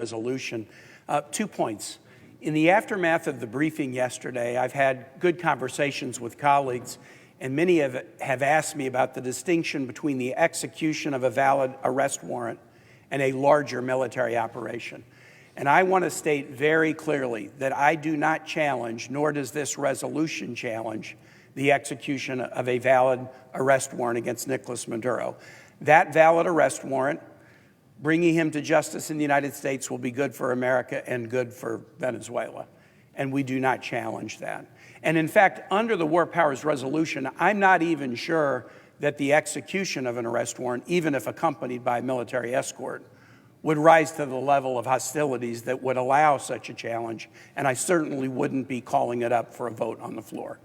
resolution. 2 points. In the aftermath of the briefing yesterday, I've had good conversations with colleagues, and many have asked me about the distinction between the execution of a valid arrest warrant and a larger military operation. And I want to state very clearly that I do not challenge, nor does this resolution challenge, the execution of a valid arrest warrant against Nicolas Maduro. That valid arrest warrant, bringing him to justice in the United States, will be good for America and good for Venezuela. And we do not challenge that. And in fact, under the War Powers Resolution, I'm not even sure that the execution of an arrest warrant, even if accompanied by military escort, would rise to the level of hostilities that would allow such a challenge, and I certainly wouldn't be calling it up for a vote on the floor.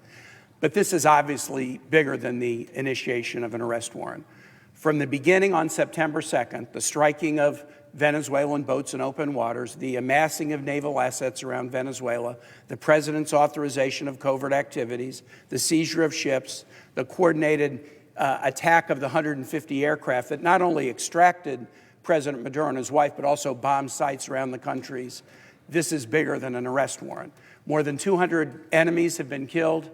But this is obviously bigger than the initiation of an arrest warrant. From the beginning on September 2nd, the striking of Venezuelan boats in open waters, the amassing of naval assets around Venezuela, the president's authorization of covert activities, the seizure of ships, the coordinated attack of the 150 aircraft that not only extracted President Maduro and his wife, but also bombed sites around the countries. This is bigger than an arrest warrant. More than 200 enemies have been killed.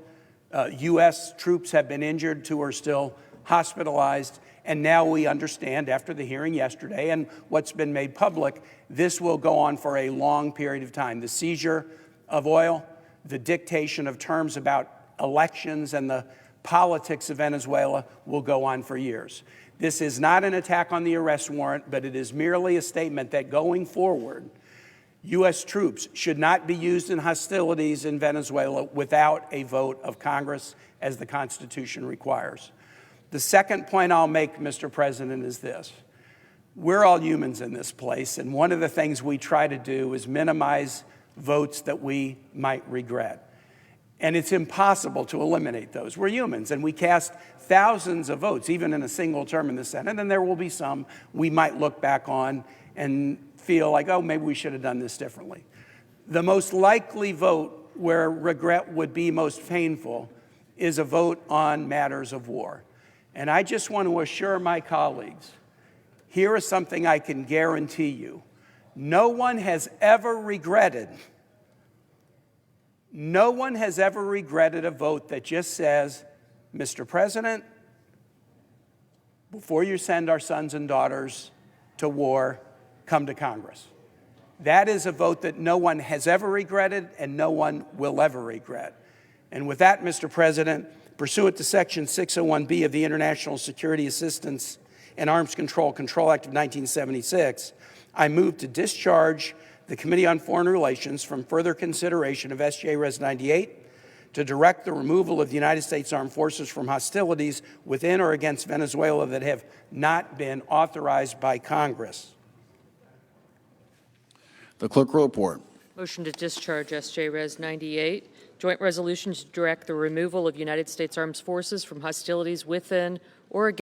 U.S. troops have been injured. 2 are still hospitalized. And now we understand, after the hearing yesterday and what's been made public, this will go on for a long period of time. The seizure of oil, the dictation of terms about elections, and the politics of Venezuela will go on for years. This is not an attack on the arrest warrant, but it is merely a statement that going forward, U.S. troops should not be used in hostilities in Venezuela without a vote of Congress, as the Constitution requires. The second point I'll make, Mr. President, is this. We're all humans in this place, and one of the things we try to do is minimize votes that we might regret. And it's impossible to eliminate those. We're humans, and we cast thousands of votes, even in a single term in the Senate, and there will be some we might look back on and feel like, oh, maybe we should have done this differently. The most likely vote where regret would be most painful is a vote on matters of war. And I just want to assure my colleagues, here is something I can guarantee you. No one has ever regretted a vote that just says, Mr. President, before you send our sons and daughters to war, come to Congress. That is a vote that no one has ever regretted and no one will ever regret. And with that, Mr. President, pursuant to Section 601B of the International Security Assistance and Arms Control Act of 1976, I move to discharge the Committee on Foreign Relations from further consideration of SJ Res. 98 to direct the removal of the United States Armed Forces from hostilities within or against Venezuela that have not been authorized by Congress. The clerk will report. Motion to discharge SJ Res. 98. Joint resolution to direct the removal of United States Armed Forces from hostilities within or against